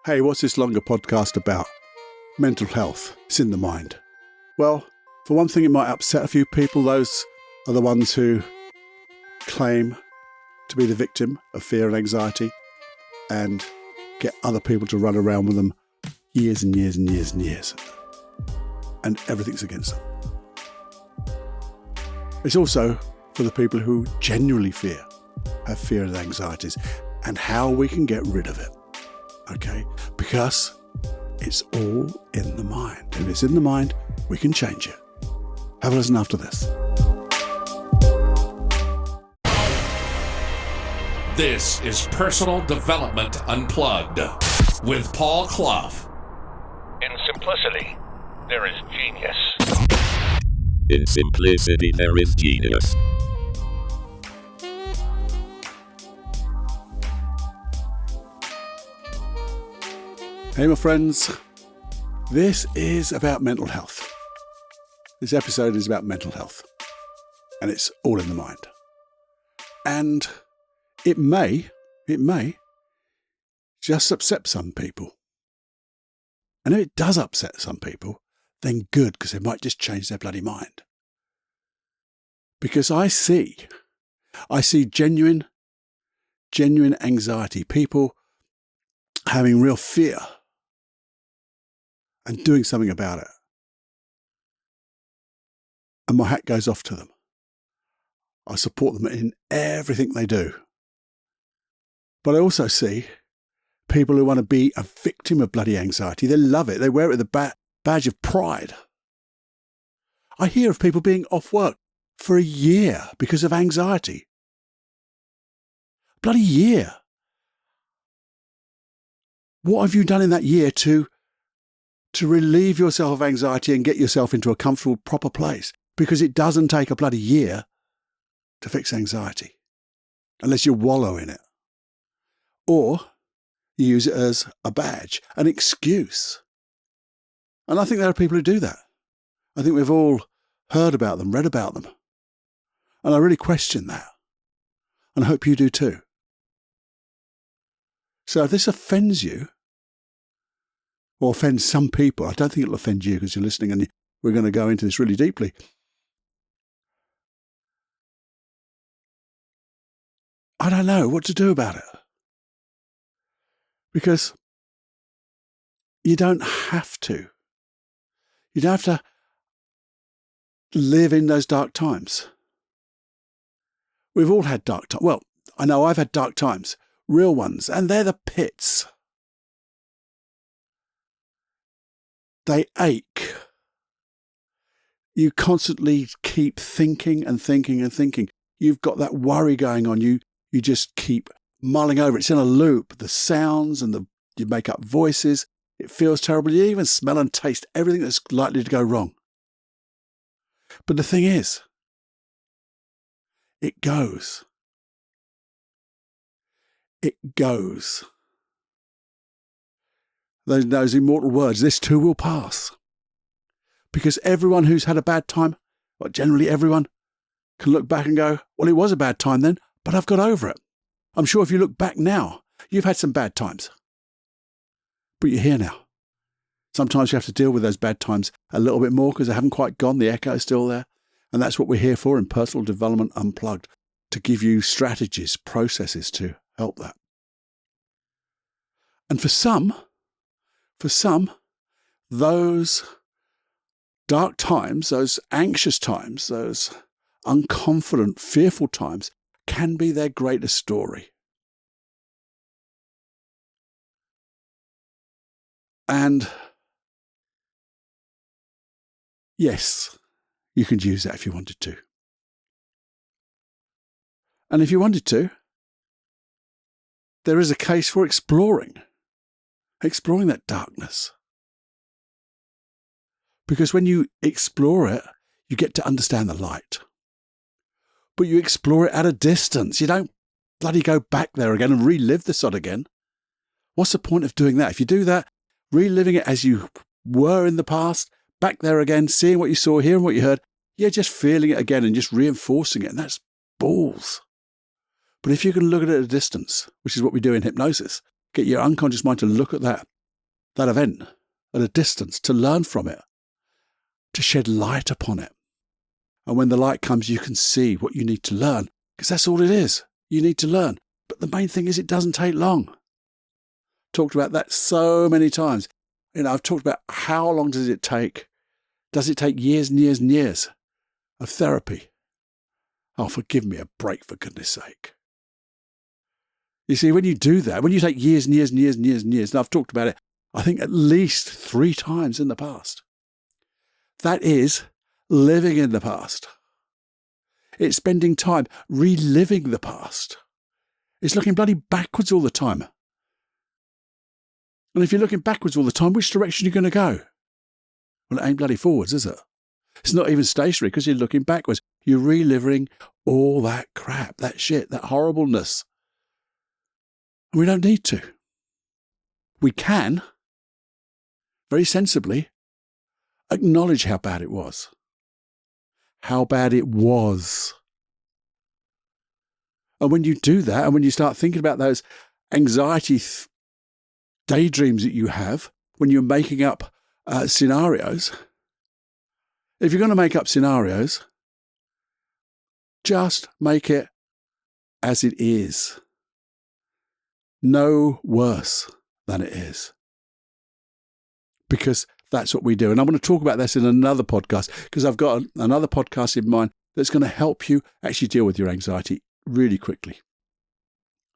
Hey, what's this longer podcast about? Mental health. It's in the mind. Well, for one thing, it might upset a few people. Those are the ones who claim to be the victim of fear and anxiety and get other people to run around with them years and years and years and years. And everything's against them. It's also for the people who genuinely have fear and anxieties, and how we can get rid of it. Okay? Because it's all in the mind. If it's in the mind, we can change it. Have a listen after this. This is Personal Development Unplugged with Paul Clough. In simplicity, there is genius. In simplicity, there is genius. Hey, my friends. This is about mental health. This episode is about mental health. And it's all in the mind. And it may just upset some people. And if it does upset some people, then good, because it might just change their bloody mind. Because I see genuine anxiety, people having real fear and doing something about it. And my hat goes off to them. I support them in everything they do. But I also see people who want to be a victim of bloody anxiety. They love it. They wear it with a badge of pride. I hear of people being off work for a year because of anxiety. Bloody year. What have you done in that year to relieve yourself of anxiety and get yourself into a comfortable, proper place? Because it doesn't take a bloody year to fix anxiety, unless you wallow in it. Or you use it as a badge, an excuse. And I think there are people who do that. I think we've all heard about them, read about them. And I really question that. And I hope you do too. So if this offends you, or offends some people, I don't think it'll offend you because you're listening and we're going to go into this really deeply. I don't know what to do about it. Because you don't have to. You don't have to live in those dark times. We've all had dark times. Well, I know I've had dark times, real ones, and they're the pits. They ache. You constantly keep thinking and thinking and thinking. You've got that worry going on. You just keep mulling over. It's in a loop. The sounds and you make up voices. It feels terrible. You even smell and taste everything that's likely to go wrong. But the thing is, it goes. It goes. Those immortal words, this too will pass. Because everyone who's had a bad time, or generally everyone, can look back and go, well, it was a bad time then, but I've got over it. I'm sure if you look back now, you've had some bad times. But you're here now. Sometimes you have to deal with those bad times a little bit more because they haven't quite gone. The echo is still there. And that's what we're here for in Personal Development Unplugged, to give you strategies, processes to help that. And for some, those dark times, those anxious times, those unconfident, fearful times can be their greatest story. And yes, you could use that if you wanted to. And if you wanted to, there is a case for exploring that darkness. Because when you explore it, you get to understand the light. But you explore it at a distance. You don't bloody go back there again and relive the sod again. What's the point of doing that? If you do that, reliving it as you were in the past, back there again, seeing what you saw, hearing what you heard, you're just feeling it again and just reinforcing it. And that's balls. But if you can look at it at a distance, which is what we do in hypnosis, get your unconscious mind to look at that that event at a distance, to learn from it, to shed light upon it. And when the light comes, you can see what you need to learn, because that's all it is. You need to learn. But the main thing is it doesn't take long. Talked about that so many times. I've talked about how long does it take? Does it take years and years and years of therapy? Oh, forgive me a break, for goodness sake. You see, when you do that, when you take years and years and years and years and years, and I've talked about it, I think at least 3 times in the past, that is living in the past. It's spending time reliving the past. It's looking bloody backwards all the time. And if you're looking backwards all the time, which direction are you going to go? Well, it ain't bloody forwards, is it? It's not even stationary because you're looking backwards. You're reliving all that crap, that shit, that horribleness. And we don't need to. We can, very sensibly, acknowledge how bad it was. How bad it was. And when you do that, and when you start thinking about those anxiety daydreams that you have, when you're making up scenarios, if you're going to make up scenarios, just make it as it is. No worse than it is. Because that's what we do. And I'm going to talk about this in another podcast, because I've got another podcast in mind that's going to help you actually deal with your anxiety really quickly.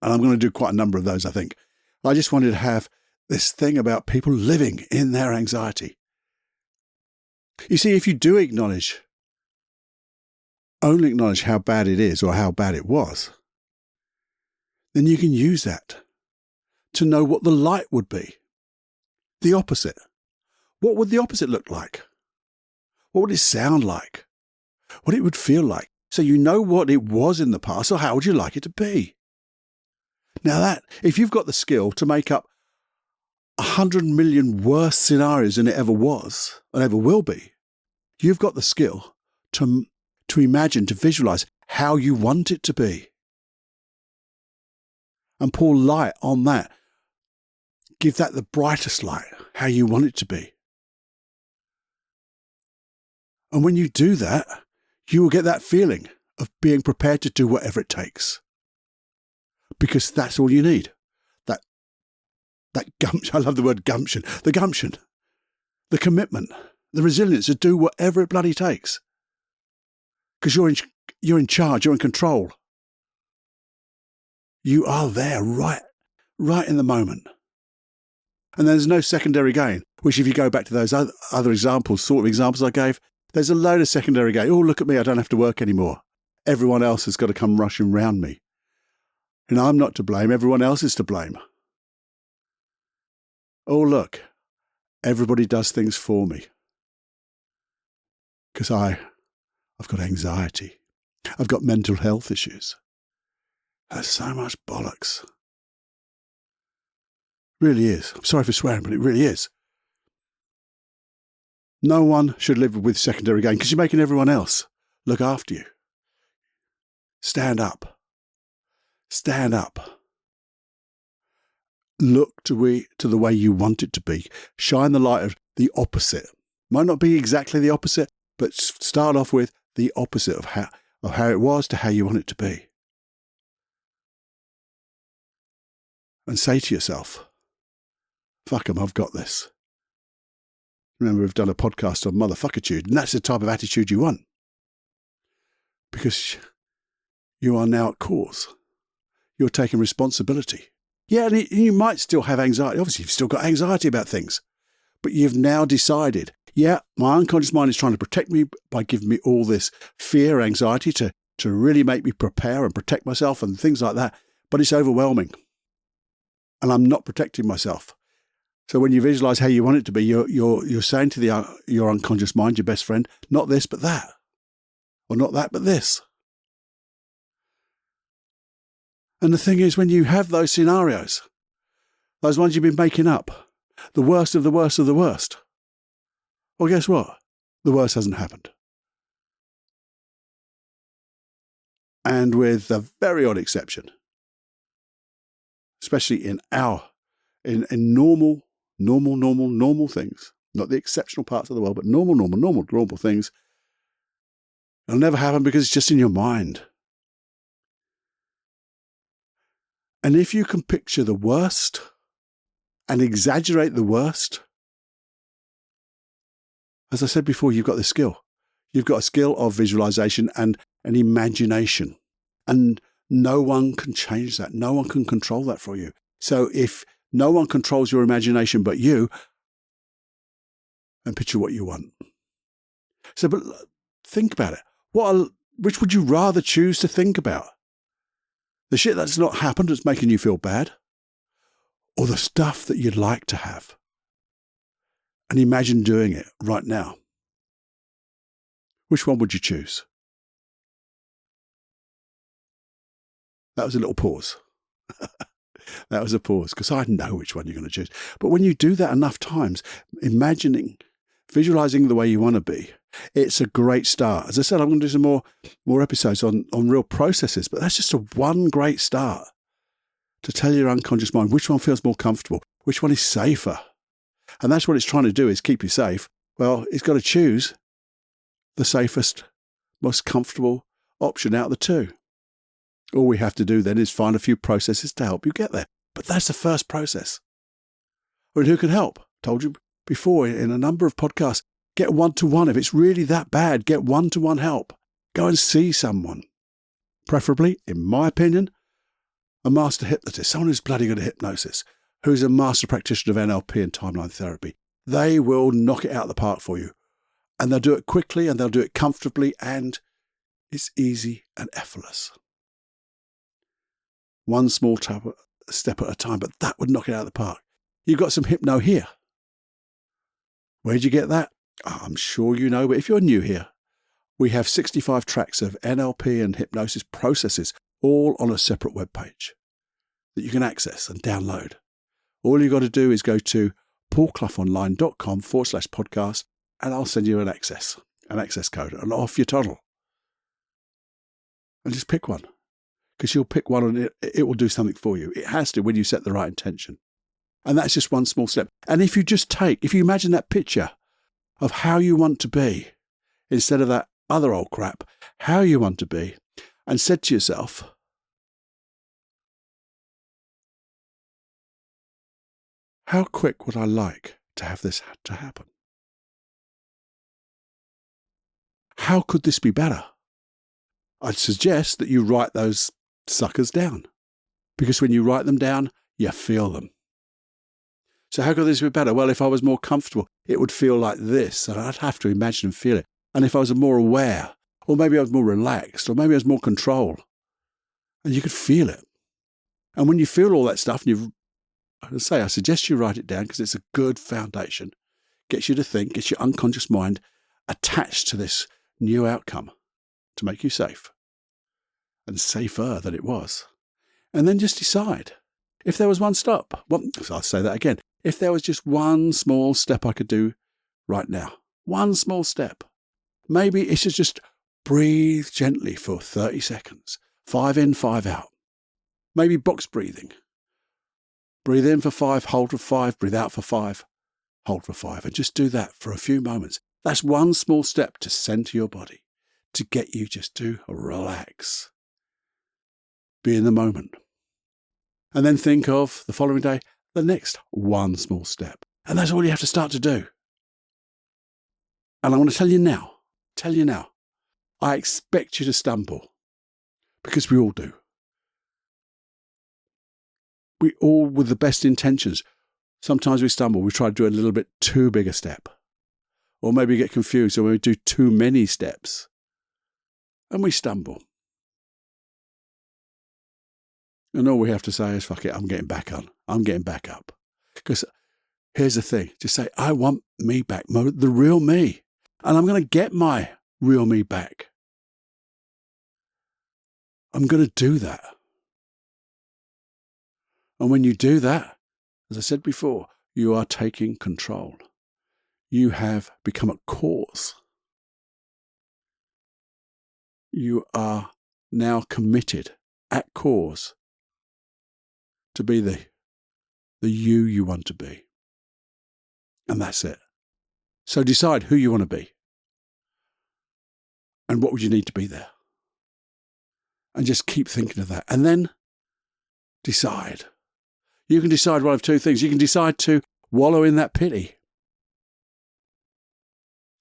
And I'm going to do quite a number of those, I think. I just wanted to have this thing about people living in their anxiety. You see, if you do only acknowledge how bad it is or how bad it was, then you can use that to know what the light would be. The opposite. What would the opposite look like? What would it sound like? What it would feel like? So you know what it was in the past, or how would you like it to be? Now if you've got the skill to make up 100 million worse scenarios than it ever was and ever will be, you've got the skill to imagine, to visualize how you want it to be. And pour light on that. Give that the brightest light, how you want it to be. And when you do that, you will get that feeling of being prepared to do whatever it takes. Because that's all you need. That gumption, I love the word gumption. The gumption, the commitment, the resilience to do whatever it bloody takes. Because you're in charge, you're in control. You are there right in the moment. And there's no secondary gain, which if you go back to those other examples, sort of examples I gave, there's a load of secondary gain. Oh, look at me, I don't have to work anymore. Everyone else has got to come rushing round me. And I'm not to blame, everyone else is to blame. Oh, look, everybody does things for me. Because I've got anxiety. I've got mental health issues. That's so much bollocks. Really is. I'm sorry for swearing, but it really is. No one should live with secondary gain because you're making everyone else look after you. Stand up. Stand up. Look to the way you want it to be. Shine the light of the opposite. Might not be exactly the opposite, but start off with the opposite of how it was to how you want it to be. And say to yourself, fuck 'em, I've got this. Remember, we've done a podcast on motherfuckitude, and that's the type of attitude you want. Because you are now at cause. You're taking responsibility. Yeah, and you might still have anxiety. Obviously, you've still got anxiety about things. But you've now decided, yeah, my unconscious mind is trying to protect me by giving me all this fear, anxiety to really make me prepare and protect myself and things like that. But it's overwhelming. And I'm not protecting myself. So when you visualize how you want it to be, you're saying to your unconscious mind, your best friend, not this, but that. Or not that, but this. And the thing is, when you have those scenarios, those ones you've been making up, the worst of the worst of the worst, well, guess what? The worst hasn't happened. And with a very odd exception, especially in normal normal things, not the exceptional parts of the world, but normal things, it'll never happen because it's just in your mind. And if you can picture the worst and exaggerate the worst, as I said before, you've got the skill. You've got a skill of visualization and an imagination. And no one can change that. No one can control that for you. So if no one controls your imagination but you, and picture what you want. So, but think about it. Which would you rather choose to think about? The shit that's not happened that's making you feel bad? Or the stuff that you'd like to have? And imagine doing it right now. Which one would you choose? That was a little pause. That was a pause, because I know which one you're going to choose. But when you do that enough times, visualizing the way you want to be, it's a great start. As I said, I'm going to do some more episodes on real processes, but that's just one great start to tell your unconscious mind which one feels more comfortable, which one is safer. And that's what it's trying to do, is keep you safe. Well, it's got to choose the safest, most comfortable option out of the two. All we have to do then is find a few processes to help you get there. But that's the first process. And who can help? Told you before in a number of podcasts, get one-to-one. If it's really that bad, get one-to-one help. Go and see someone. Preferably, in my opinion, a master hypnotist, someone who's bloody good at hypnosis, who's a master practitioner of NLP and timeline therapy. They will knock it out of the park for you. And they'll do it quickly and they'll do it comfortably, and it's easy and effortless. One small step at a time, but that would knock it out of the park. You've got some hypno here. Where'd you get that? I'm sure you know, but if you're new here, we have 65 tracks of NLP and hypnosis processes, all on a separate web page that you can access and download. All you've got to do is go to paulcloughonline.com/podcast, and I'll send you an access code, and off you toddle. And just pick one. Because you'll pick one and it will do something for you. It has to, when you set the right intention. And that's just one small step. And if you imagine that picture of how you want to be, instead of that other old crap, how you want to be, and said to yourself, how quick would I like to have this to happen? How could this be better? I'd suggest that you write those suckers down, because when you write them down, you feel them. So how could this be better? Well, if I was more comfortable, it would feel like this, and I'd have to imagine and feel it. And if I was more aware, or maybe I was more relaxed, or maybe I was more control, and you could feel it. And when you feel all that stuff, and I suggest you write it down, because it's a good foundation. Gets you to think, gets your unconscious mind attached to this new outcome to make you safe. And safer than it was. And then just decide. If there was one stop, I'll say that again. If there was just one small step I could do right now, one small step, maybe it's just breathe gently for 30 seconds, 5 in, 5 out. Maybe box breathing. Breathe in for 5, hold for 5, breathe out for 5, hold for 5. And just do that for a few moments. That's one small step to center your body, to get you just to relax. Be in the moment. And then think of the following day, the next one small step. And that's all you have to start to do. And I want to tell you now, I expect you to stumble, because we all do. We all, with the best intentions, sometimes we stumble. We try to do a little bit too big a step. Or maybe get confused, or we do too many steps. And we stumble. And all we have to say is, fuck it, I'm getting back on. I'm getting back up. Because here's the thing. Just say, I want me back, the real me. And I'm going to get my real me back. I'm going to do that. And when you do that, as I said before, you are taking control. You have become a cause. You are now committed at cause to be the you want to be. And that's it. So decide who you want to be. And what would you need to be there? And just keep thinking of that. And then decide. You can decide one of two things. You can decide to wallow in that pity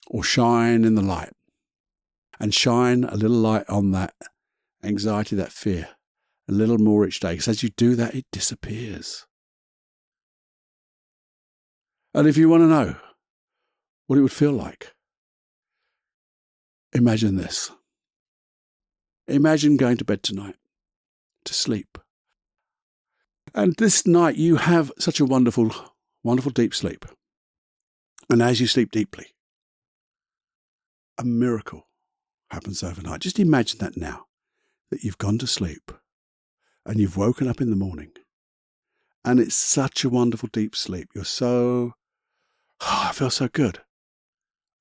or shine in the light. And shine a little light on that anxiety, that fear, a little more each day. Because as you do that, it disappears. And if you want to know what it would feel like, imagine this. Imagine going to bed tonight, to sleep. And this night you have such a wonderful, wonderful deep sleep. And as you sleep deeply, a miracle happens overnight. Just imagine that now, that you've gone to sleep and you've woken up in the morning and it's such a wonderful deep sleep. You're so, I feel so good.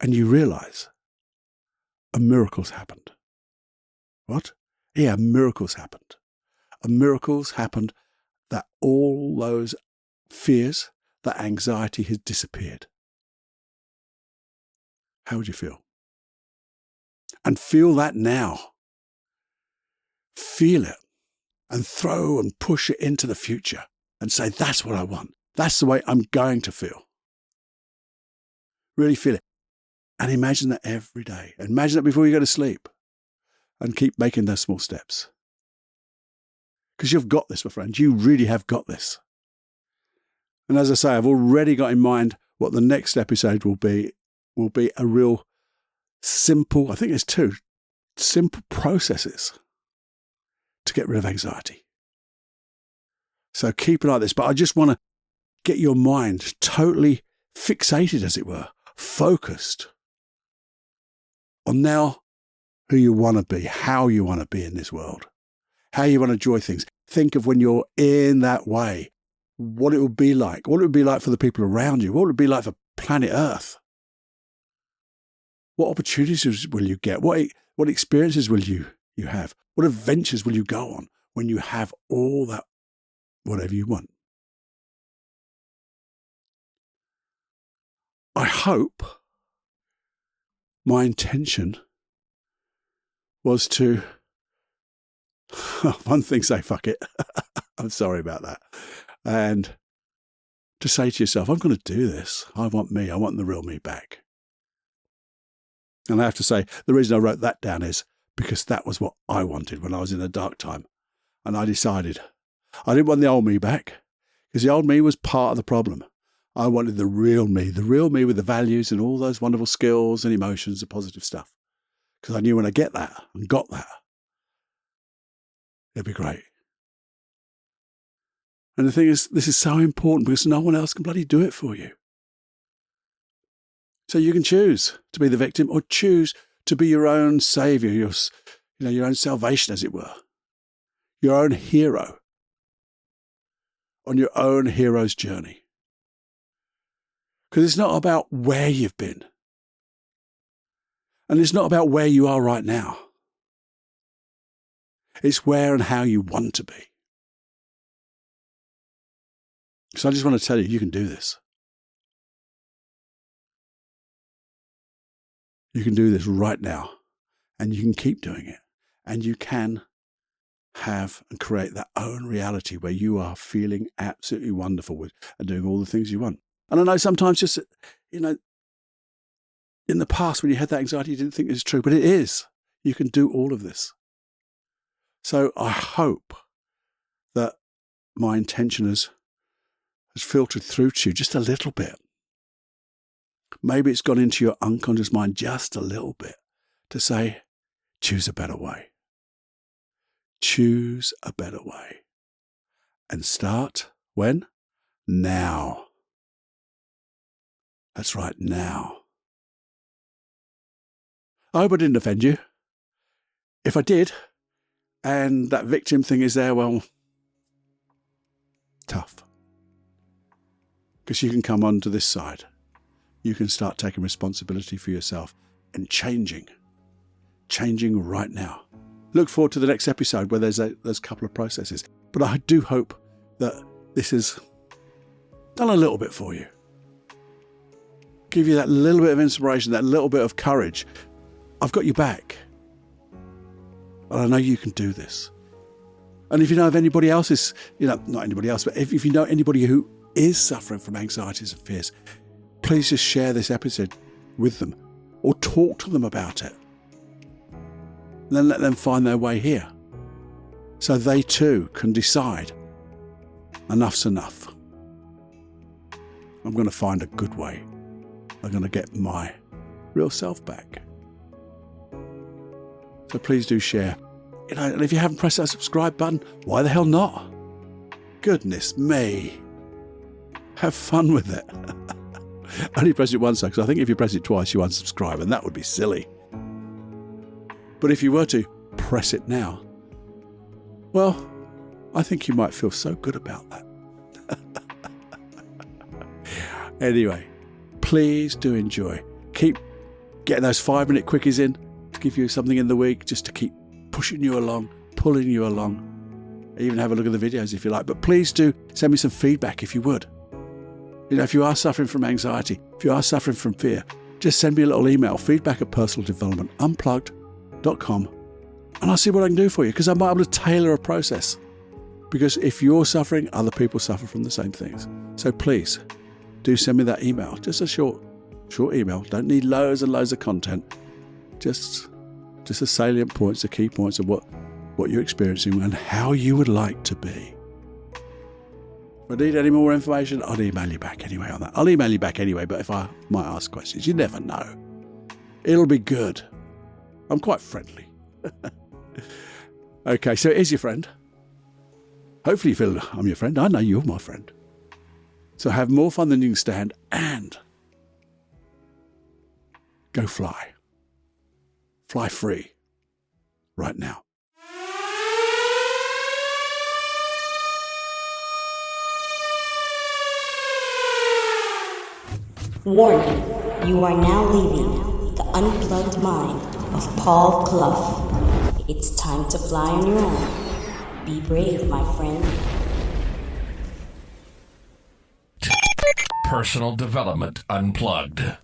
And you realize a miracle's happened. What? Yeah, miracles happened. A miracle's happened that all those fears, that anxiety has disappeared. How would you feel? And feel that now. Feel it and throw and push it into the future and say, that's what I want. That's the way I'm going to feel. Really feel it. And imagine that every day. Imagine that before you go to sleep. And keep making those small steps. Because you've got this, my friend. You really have got this. And as I say, I've already got in mind what the next episode will be a real simple, I think there's two, simple processes to get rid of anxiety. So keep it like this. But I just want to get your mind totally fixated, as it were, focused on now who you want to be, how you want to be in this world, how you want to enjoy things. Think of when you're in that way, what it would be like, what it would be like for the people around you, what it would be like for planet Earth. What opportunities will you get? What experiences will you have? What adventures will you go on when you have all that, whatever you want? I hope my intention was to, one thing, say fuck it. I'm sorry about that. And to say to yourself, I'm going to do this. I want me. I want the real me back. And I have to say, the reason I wrote that down is because that was what I wanted when I was in a dark time. And I decided I didn't want the old me back because the old me was part of the problem. I wanted the real me with the values and all those wonderful skills and emotions and positive stuff. Because I knew when I get that and got that, it'd be great. And the thing is, this is so important because no one else can bloody do it for you. So you can choose to be the victim or choose to be your own savior, your own salvation, as it were. Your own hero on your own hero's journey. Because it's not about where you've been. And it's not about where you are right now. It's where and how you want to be. So I just want to tell you, you can do this. You can do this right now. And you can keep doing it. And you can have and create that own reality where you are feeling absolutely wonderful and doing all the things you want. And I know sometimes just, in the past when you had that anxiety, you didn't think it was true, but it is. You can do all of this. So I hope that my intention has filtered through to you just a little bit. Maybe it's gone into your unconscious mind just a little bit to say, choose a better way. Choose a better way. And start when? Now. That's right, now. I hope I didn't offend you. If I did, and that victim thing is there, well, tough. Because you can come onto this side. You can start taking responsibility for yourself and changing right now. Look forward to the next episode where there's a couple of processes. But I do hope that this has done a little bit for you. give you that little bit of inspiration, that little bit of courage. I've got your back. And I know you can do this. And if you know of anybody else not anybody else, but if you know anybody who is suffering from anxieties and fears, please just share this episode with them or talk to them about it. And then let them find their way here so they too can decide enough's enough. I'm going to find a good way. I'm going to get my real self back. So please do share. And if you haven't pressed that subscribe button, why the hell not? Goodness me. Have fun with it. Only press it once, because I think if you press it twice, you unsubscribe, and that would be silly. But if you were to press it now, well, I think you might feel so good about that. Anyway, please do enjoy. Keep getting those 5-minute quickies in to give you something in the week, just to keep pushing you along, pulling you along. Even have a look at the videos if you like. But please do send me some feedback if you would. If you are suffering from anxiety, if you are suffering from fear, just send me a little email, feedback@personaldevelopmentunplugged.com, and I'll see what I can do for you, because I might be able to tailor a process. Because if you're suffering, other people suffer from the same things. So please do send me that email. Just a short email. Don't need loads and loads of content. Just the salient points, the key points of what you're experiencing and how you would like to be. If I need any more information, I'll email you back anyway on that. I'll email you back anyway, but if I might ask questions, you never know. It'll be good. I'm quite friendly. Okay, so here's your friend. Hopefully you feel I'm your friend. I know you're my friend. So have more fun than you can stand and go fly. Fly free right now. Warning, you are now leaving the unplugged mind of Paul Clough. It's time to fly on your own. Be brave, my friend. Personal Development Unplugged.